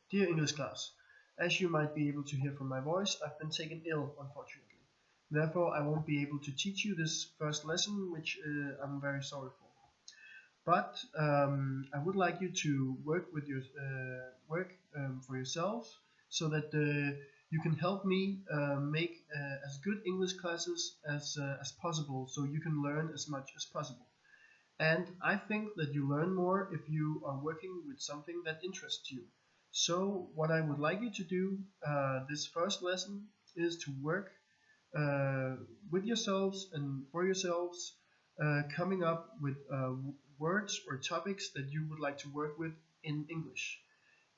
Dear English class, as you might be able to hear from my voice, I've been taken ill, unfortunately. Therefore, I won't be able to teach you this first lesson, which I'm very sorry for. But I would like you to work with your for yourselves, so that you can help me make as good English classes as possible, so you can learn as much as possible. And I think that you learn more if you are working with something that interests you. So what I would like you to do this first lesson is to work with yourselves and for yourselves, coming up with words or topics that you would like to work with in English.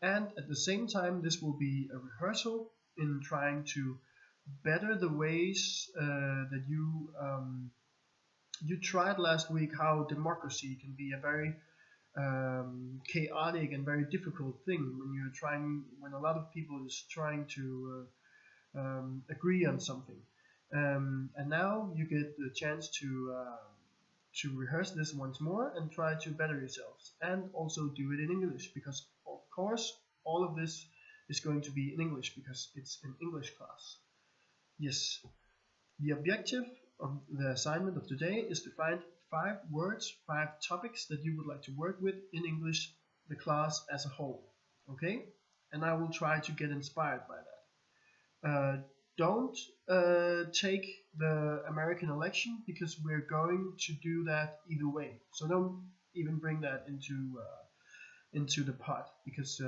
And at the same time, this will be a rehearsal in trying to better the ways that you tried last week, how democracy can be a very chaotic and very difficult thing when a lot of people is trying to agree on something. And now you get the chance to rehearse this once more and try to better yourselves, and also do it in English, because of course all of this is going to be in English because it's an English class. Yes, the objective of the assignment of today is to find 5 words, 5 topics that you would like to work with in English, the class as a whole. Okay? And I will try to get inspired by that. Don't take the American election, because we're going to do that either way. So don't even bring that into the pot, because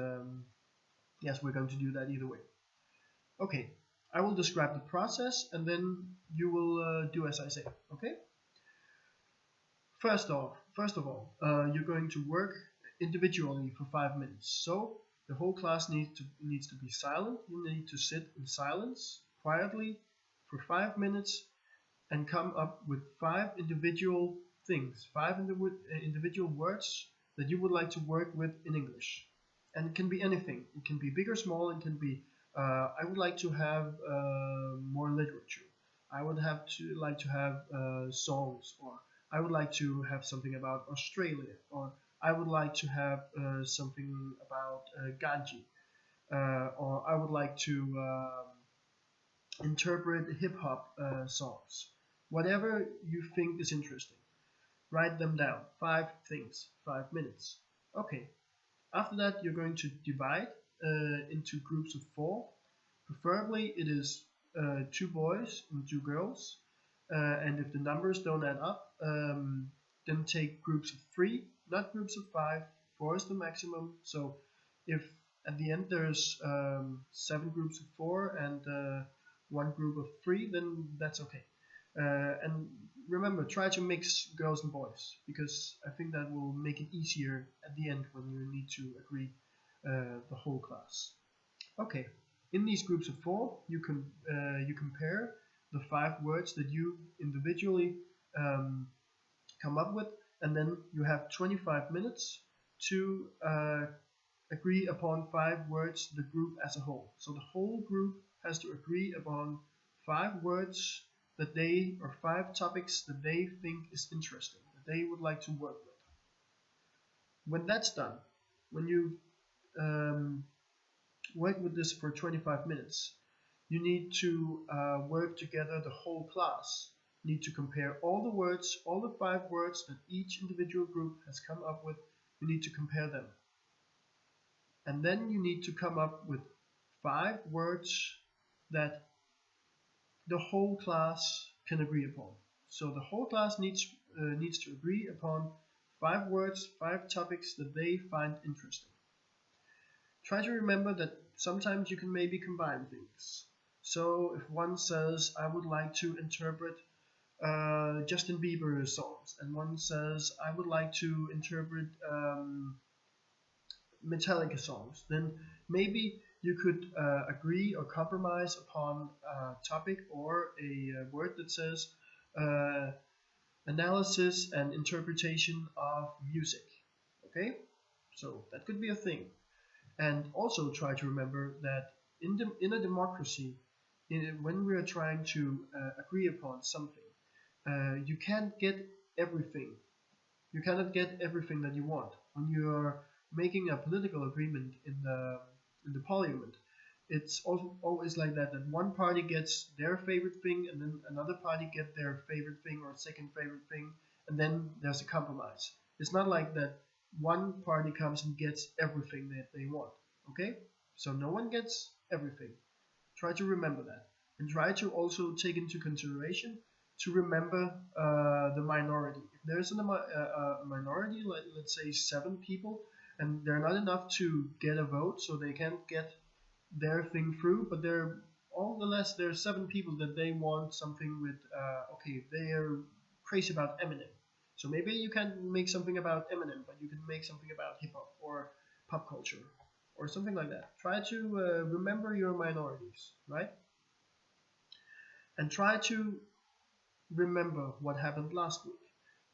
yes, we're going to do that either way. Okay, I will describe the process and then you will do as I say. Okay. First of all, you're going to work individually for 5 minutes. So the whole class needs to be silent. You need to sit in silence quietly for 5 minutes and come up with 5 individual things, 5 individual words that you would like to work with in English. And it can be anything. It can be big or small. It can be I would like to have more literature. I would like to have songs, or I would like to have something about Australia, or I would like to have something about Ganji, or I would like to interpret hip-hop songs. Whatever you think is interesting, write them down. 5 things, 5 minutes. Okay. After that, you're going to divide into groups of 4. Preferably it is 2 boys and 2 girls. And if the numbers don't add up, then take groups of 3, not groups of 5. 4 is the maximum. So if at the end there's 7 groups of 4 and 1 group of 3, then that's okay. And remember, try to mix girls and boys, because I think that will make it easier at the end when you need to agree the whole class. Okay, in these groups of 4, you compare the 5 words that you individually come up with, and then you have 25 minutes to agree upon 5 words, the group as a whole. So the whole group has to agree upon 5 words that they, or 5 topics that they think is interesting, that they would like to work with. When that's done, when you work with this for 25 minutes, you need to work together, the whole class. You need to compare all the words, all the 5 words that each individual group has come up with. You need to compare them. And then you need to come up with 5 words that the whole class can agree upon. So the whole class needs to agree upon 5 words, 5 topics that they find interesting. Try to remember that sometimes you can maybe combine things. So if one says, I would like to interpret Justin Bieber songs, and one says, I would like to interpret Metallica songs, then maybe you could agree or compromise upon a topic or a word that says analysis and interpretation of music. Okay, so that could be a thing. And also try to remember that in a democracy, when we are trying to agree upon something, you can't get everything. You cannot get everything that you want. When you are making a political agreement in the parliament, it's also always like that, that one party gets their favorite thing and then another party get their favorite thing or second favorite thing, and then there's a compromise. It's not like that one party comes and gets everything that they want. Okay, so no one gets everything. Try to remember that, and try to also take into consideration to remember the minority. If there's a minority, let's say 7 people, and they're not enough to get a vote, so they can't get their thing through, but there all the less there are 7 people that they want something with. Okay, they are crazy about Eminem, so maybe you can't make something about Eminem, but you can make something about hip hop or pop culture or something like that. Try to remember your minorities, right? And try to remember what happened last week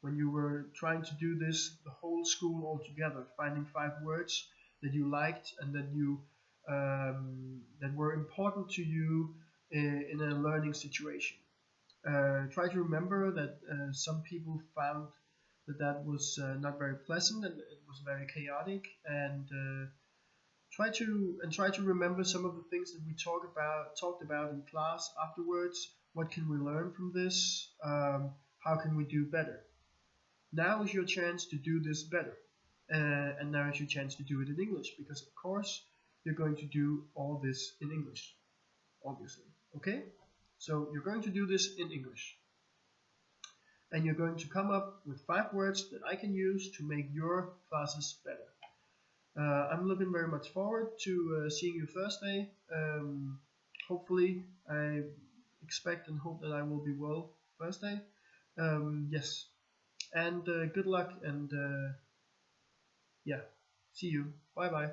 when you were trying to do this the whole school all together, finding 5 words that you liked and that you that were important to you in a learning situation. Try to remember that some people found that that was not very pleasant and it was very chaotic, and try to remember some of the things that we talked about in class afterwards. What can we learn from this? How can we do better? Now is your chance to do this better, and now is your chance to do it in English, because of course you're going to do all this in English, obviously. Okay, so you're going to do this in English, and you're going to come up with 5 words that I can use to make your classes better. I'm looking very much forward to seeing you Thursday. Hopefully, I expect and hope that I will be well Thursday. Yes, and good luck, and yeah, see you. Bye bye.